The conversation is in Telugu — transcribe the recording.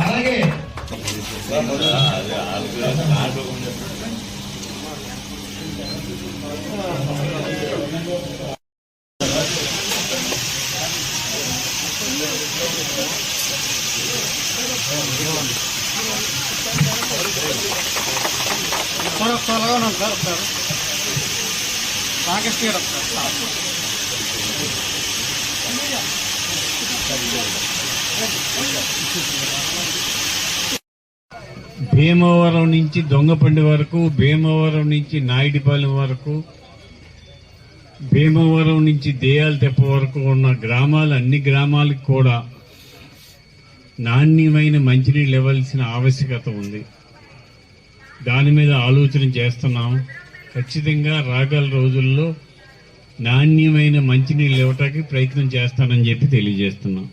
అలాగే భీమవరం నుంచి దొంగపండి వరకు, భీమవరం నుంచి నాయుడిపాలెం వరకు, భీమవరం నుంచి దేయాలతెప్ప వరకు ఉన్న గ్రామాలు, అన్ని గ్రామాలకు కూడా నాణ్యమైన మంచినీళ్ళు ఇవ్వాల్సిన ఆవశ్యకత ఉంది. దాని మీద ఆలోచన చేస్తున్నాం. ఖచ్చితంగా రాగల రోజుల్లో నాణ్యమైన మంచినీళ్ళు ఇవ్వటానికి ప్రయత్నం చేస్తానని చెప్పి తెలియజేస్తున్నాం.